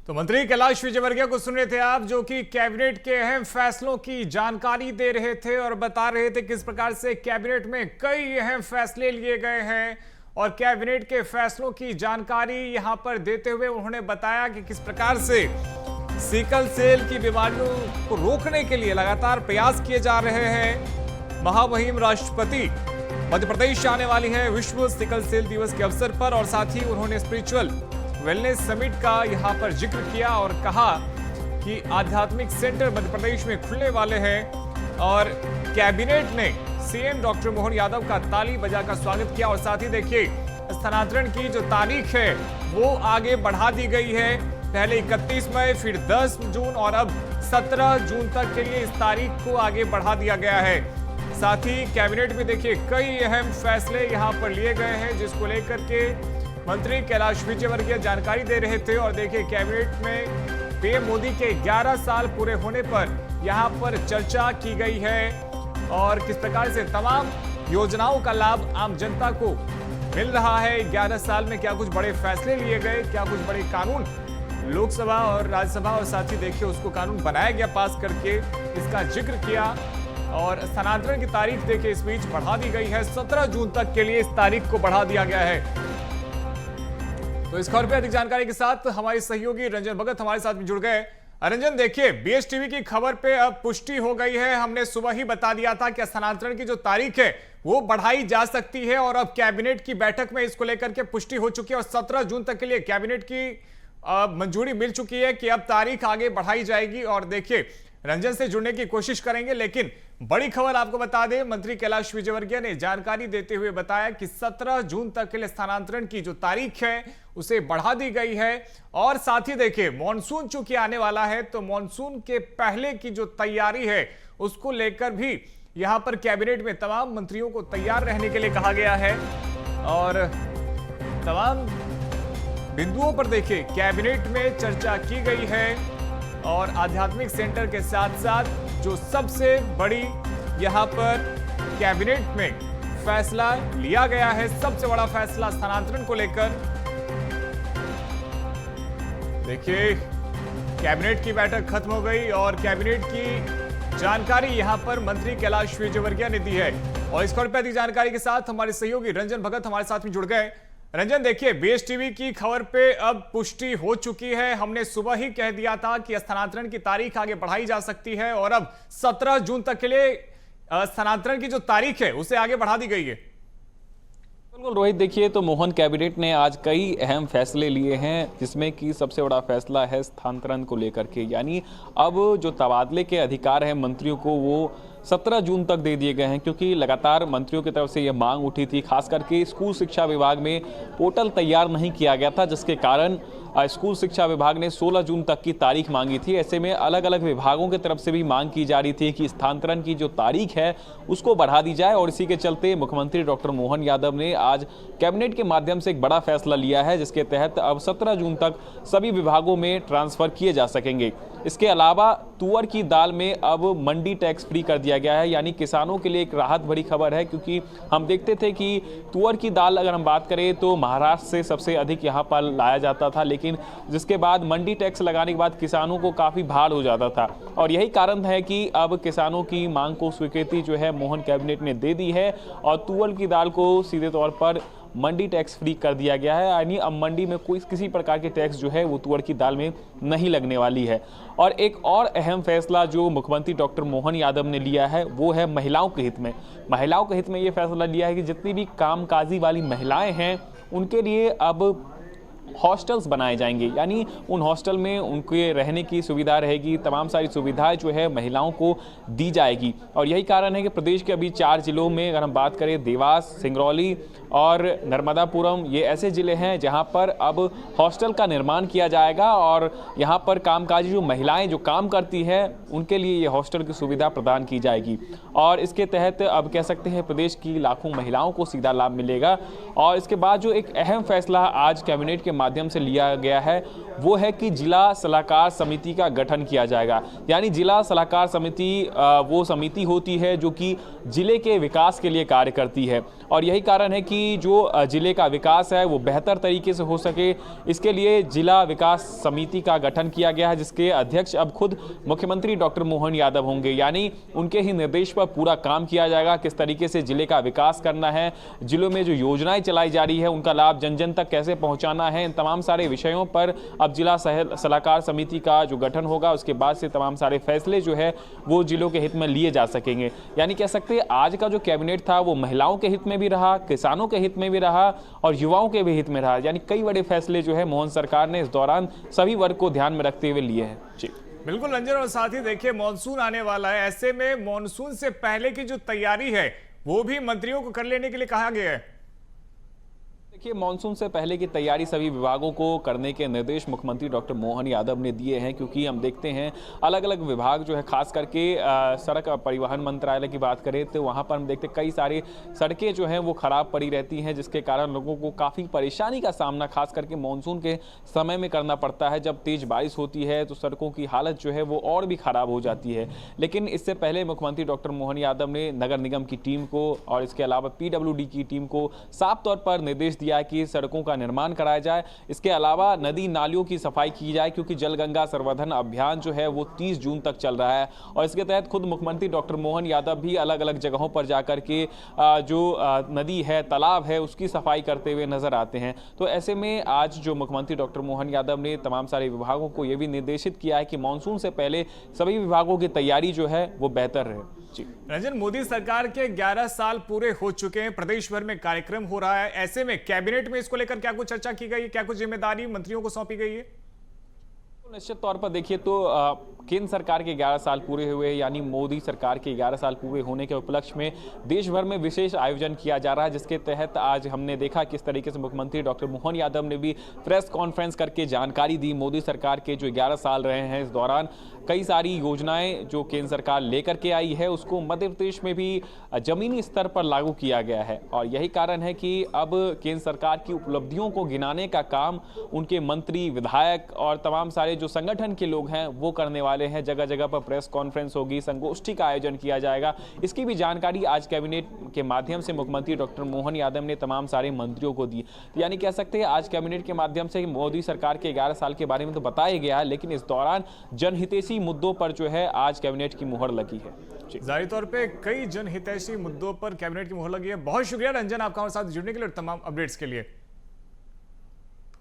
तो मंत्री कैलाश विजयवर्गीय को सुन रहे थे आप, जो कि कैबिनेट के अहम फैसलों की जानकारी दे रहे थे और बता रहे थे किस प्रकार से कैबिनेट में कई अहम फैसले लिए गए हैं। और कैबिनेट के फैसलों की जानकारी यहां पर देते हुए उन्होंने बताया कि किस प्रकार से सिकल सेल की बीमारियों को रोकने के लिए लगातार प्रयास किए जा रहे हैं। महामहिम राष्ट्रपति मध्य प्रदेश आने वाली है विश्व सिकल सेल दिवस के अवसर पर, और साथ ही उन्होंने स्पिरिचुअल वेलनेस समिट का यहां पर जिक्र किया और कहा कि आध्यात्मिक सेंटर मध्य प्रदेश में खुलने वाले हैं। और कैबिनेट ने सीएम डॉक्टर मोहन यादव का ताली बजाकर स्वागत किया। और साथ ही देखिए, स्थानांतरण की जो तारीख है वो आगे बढ़ा दी गई है। पहले 31 मई, फिर 10 जून और अब 17 जून तक के लिए इस तारीख को आगे बढ़ा दिया गया है। साथ ही कैबिनेट में देखिए कई अहम फैसले यहां पर लिए गए हैं, जिसको लेकर के मंत्री कैलाश विजयवर्गीय जानकारी दे रहे थे। और देखिए, कैबिनेट में पीएम मोदी के 11 साल पूरे होने पर यहां पर चर्चा की गई है और किस प्रकार से तमाम योजनाओं का लाभ आम जनता को मिल रहा है। 11 साल में क्या कुछ बड़े फैसले लिए गए, क्या कुछ बड़े कानून लोकसभा और राज्यसभा और साथ ही देखिए उसको कानून बनाया गया पास करके, इसका जिक्र किया। और स्थानांतरण की तारीख देखिए इस बीच बढ़ा दी गई है, 17 जून तक के लिए इस तारीख को बढ़ा दिया गया है। तो इस खबर पर अधिक जानकारी के साथ हमारे सहयोगी रंजन भगत हमारे साथ में जुड़ गए। रंजन, देखिए बीएसटीवी की खबर पे अब पुष्टि हो गई है। हमने सुबह ही बता दिया था कि स्थानांतरण की जो तारीख है वो बढ़ाई जा सकती है और अब कैबिनेट की बैठक में इसको लेकर के पुष्टि हो चुकी है और 17 जून तक के लिए कैबिनेट की मंजूरी मिल चुकी है कि अब तारीख आगे बढ़ाई जाएगी। और देखिए, रंजन से जुड़ने की कोशिश करेंगे, लेकिन बड़ी खबर आपको बता दें, मंत्री कैलाश विजयवर्गीय ने जानकारी देते हुए बताया कि 17 जून तक के लिए स्थानांतरण की जो तारीख है उसे बढ़ा दी गई है। और साथ ही देखिए, मॉनसून चूंकि आने वाला है तो मॉनसून के पहले की जो तैयारी है उसको लेकर भी यहां पर कैबिनेट में तमाम मंत्रियों को तैयार रहने के लिए कहा गया है। और तमाम बिंदुओं पर देखिए कैबिनेट में चर्चा की गई है। और आध्यात्मिक सेंटर के साथ साथ जो सबसे बड़ी यहां पर कैबिनेट में फैसला लिया गया है, सबसे बड़ा फैसला स्थानांतरण को लेकर। देखिए, कैबिनेट की बैठक खत्म हो गई और कैबिनेट की जानकारी यहां पर मंत्री कैलाश विजयवर्गीय ने दी है। और इस खबर पर अधिक जानकारी के साथ हमारे सहयोगी रंजन भगत हमारे साथ में जुड़ गए। रंजन, देखिए बीएसटीवी की खबर पे अब पुष्टि हो चुकी है। हमने सुबह ही कह दिया था कि स्थानांतरण की तारीख आगे बढ़ाई जा सकती है और अब 17 जून तक के लिए स्थानांतरण की जो तारीख है उसे आगे बढ़ा दी गई है। बिल्कुल रोहित, देखिए तो मोहन कैबिनेट ने आज कई अहम फैसले लिए हैं, जिसमें कि सबसे बड़ा फैसला है स्थानांतरण को लेकर के। यानी अब जो तबादले के अधिकार हैं मंत्रियों को वो 17 जून तक दे दिए गए हैं, क्योंकि लगातार मंत्रियों की तरफ से यह मांग उठी थी। खास करके स्कूल शिक्षा विभाग में पोर्टल तैयार नहीं किया गया था, जिसके कारण स्कूल शिक्षा विभाग ने 16 जून तक की तारीख मांगी थी। ऐसे में अलग अलग विभागों की तरफ से भी मांग की जा रही थी कि स्थानांतरण की जो तारीख है उसको बढ़ा दी जाए। और इसी के चलते मुख्यमंत्री डॉक्टर मोहन यादव ने आज कैबिनेट के माध्यम से एक बड़ा फैसला लिया है, जिसके तहत अब 17 जून तक सभी विभागों में ट्रांसफर किए जा सकेंगे। इसके अलावा तुअर की दाल में अब मंडी टैक्स फ्री कर दिया गया है। यानी किसानों के लिए एक राहत भरी खबर है, क्योंकि हम देखते थे कि तुअर की दाल अगर हम बात करें तो महाराष्ट्र से सबसे अधिक यहाँ पर लाया जाता था, लेकिन जिसके बाद मंडी टैक्स लगाने के बाद किसानों को काफ़ी भार हो जाता था। और यही कारण है कि अब किसानों की मांग को स्वीकृति जो है मोहन कैबिनेट ने दे दी है और तुअर की दाल को सीधे तौर पर मंडी टैक्स फ्री कर दिया गया है। यानी अब मंडी में कोई किसी प्रकार की टैक्स जो है वो तुअर की दाल में नहीं लगने वाली है। और एक और अहम फैसला जो मुख्यमंत्री डॉक्टर मोहन यादव ने लिया है वो है महिलाओं के हित में। महिलाओं के हित में ये फैसला लिया है कि जितनी भी कामकाजी वाली महिलाएं हैं उनके लिए अब हॉस्टल्स बनाए जाएंगे। यानी उन हॉस्टल में उनके रहने की सुविधा रहेगी, तमाम सारी सुविधाएं जो है महिलाओं को दी जाएगी। और यही कारण है कि प्रदेश के अभी 4 जिलों में अगर हम बात करें, देवास, सिंगरौली और नर्मदापुरम, ये ऐसे ज़िले हैं जहां पर अब हॉस्टल का निर्माण किया जाएगा और यहां पर कामकाजी जो महिलाएं जो काम करती हैं उनके लिए ये हॉस्टल की सुविधा प्रदान की जाएगी। और इसके तहत अब कह सकते हैं प्रदेश की लाखों महिलाओं को सीधा लाभ मिलेगा। और इसके बाद जो एक अहम फैसला आज कैबिनेट के माध्यम से लिया गया है वो है कि जिला सलाहकार समिति का गठन किया जाएगा। यानी जिला सलाहकार समिति वो समिति होती है जो कि जिले के विकास के लिए कार्य करती है और यही कारण है कि जो जिले का विकास है वो बेहतर तरीके से हो सके, इसके लिए जिला विकास समिति का गठन किया गया है, जिसके अध्यक्ष अब खुद मुख्यमंत्री डॉक्टर मोहन यादव होंगे। यानी उनके ही निर्देश पर पूरा काम किया जाएगा, किस तरीके से जिले का विकास करना है, जिलों में जो योजनाएं चलाई जा रही है उनका लाभ जन जन तक कैसे पहुंचाना है, इन तमाम सारे विषयों पर अब जिला सलाहकार समिति का जो गठन होगा उसके बाद से तमाम सारे फैसले जो है वो जिलों के हित में लिए जा सकेंगे। यानी कह सकते हैं आज का जो कैबिनेट था वो महिलाओं के हित में भी रहा, किसानों के हित में भी रहा और युवाओं के भी हित में रहा। यानी कई बड़े फैसले जो है मोहन सरकार ने इस दौरान सभी वर्ग को ध्यान में रखते हुए लिए हैं। जी बिल्कुल रंजन, और साथ ही देखिए मॉनसून आने वाला है, ऐसे में मॉनसून से पहले की जो तैयारी है वो भी मंत्रियों को कर लेने के लिए कहा गया है। देखिए, मानसून से पहले की तैयारी सभी विभागों को करने के निर्देश मुख्यमंत्री डॉक्टर मोहन यादव ने दिए हैं, क्योंकि हम देखते हैं अलग अलग विभाग जो है, खास करके सड़क परिवहन मंत्रालय की बात करें तो वहां पर हम देखते हैं कई सारी सड़कें जो हैं वो खराब पड़ी रहती हैं, जिसके कारण लोगों को काफ़ी परेशानी का सामना खास करके मानसून के समय में करना पड़ता है। जब तेज बारिश होती है तो सड़कों की हालत जो है वो और भी खराब हो जाती है। लेकिन इससे पहले मुख्यमंत्री डॉक्टर मोहन यादव ने नगर निगम की टीम को और इसके अलावा PWD की टीम को साफ तौर पर निर्देश दिया कि सड़कों का निर्माण कराया जाए। इसके अलावा नदी नालियों की सफाई की जाए, क्योंकि जल गंगा संवर्धन अभियान जो है वो 30 जून तक चल रहा है और इसके तहत खुद मुख्यमंत्री डॉक्टर मोहन यादव भी अलग अलग जगहों पर जाकर के जो नदी है, तालाब है, उसकी सफाई करते हुए नजर आते हैं। तो ऐसे में आज जो मुख्यमंत्री डॉक्टर मोहन यादव ने तमाम सारे विभागों को यह भी निर्देशित किया है कि मानसून से पहले सभी विभागों की तैयारी जो है वो बेहतर रहे। जी रंजन, मोदी सरकार के 11 साल पूरे हो चुके हैं, प्रदेश भर में कार्यक्रम हो रहा है, ऐसे में कैबिनेट में इसको लेकर क्या कुछ चर्चा की गई, क्या कुछ जिम्मेदारी मंत्रियों को सौंपी गई है? निश्चित तौर पर देखिए तो केंद्र सरकार के 11 साल पूरे हुए, यानी मोदी सरकार के 11 साल पूरे होने के उपलक्ष्य में देश भर में विशेष आयोजन किया जा रहा है, जिसके तहत आज हमने देखा किस तरीके से मुख्यमंत्री डॉक्टर मोहन यादव ने भी प्रेस कॉन्फ्रेंस करके जानकारी दी। मोदी सरकार के जो 11 साल रहे हैं इस दौरान कई सारी योजनाएं जो केंद्र सरकार लेकर के आई है उसको मध्य प्रदेश में भी जमीनी स्तर पर लागू किया गया है और यही कारण है कि अब केंद्र सरकार की उपलब्धियों को गिनाने का काम उनके मंत्री, विधायक और तमाम सारे जो संगठन के लोग हैं वो करने वाले हैं। जगह जगह पर प्रेस कॉन्फ्रेंस होगी, संगोष्ठी का आयोजन किया जाएगा। इसकी भी जानकारी आज कैबिनेट के माध्यम से मुख्यमंत्री डॉक्टर मोहन यादव ने तमाम सारे मंत्रियों को दी। तो यानी कह सकते हैं आज कैबिनेट के माध्यम से मोदी सरकार के 11 साल के बारे में तो बताया गया है, लेकिन इस दौरान जनहितैषी मुद्दों पर जो है आज कैबिनेट की मुहर लगी है। जाहिर तौर पे कई जनहितैषी मुद्दों पर कैबिनेट की मुहर लगी है। बहुत शुक्रिया रंजन आपका हमारे साथ जुड़ने के लिए और तमाम अपडेट्स के लिए।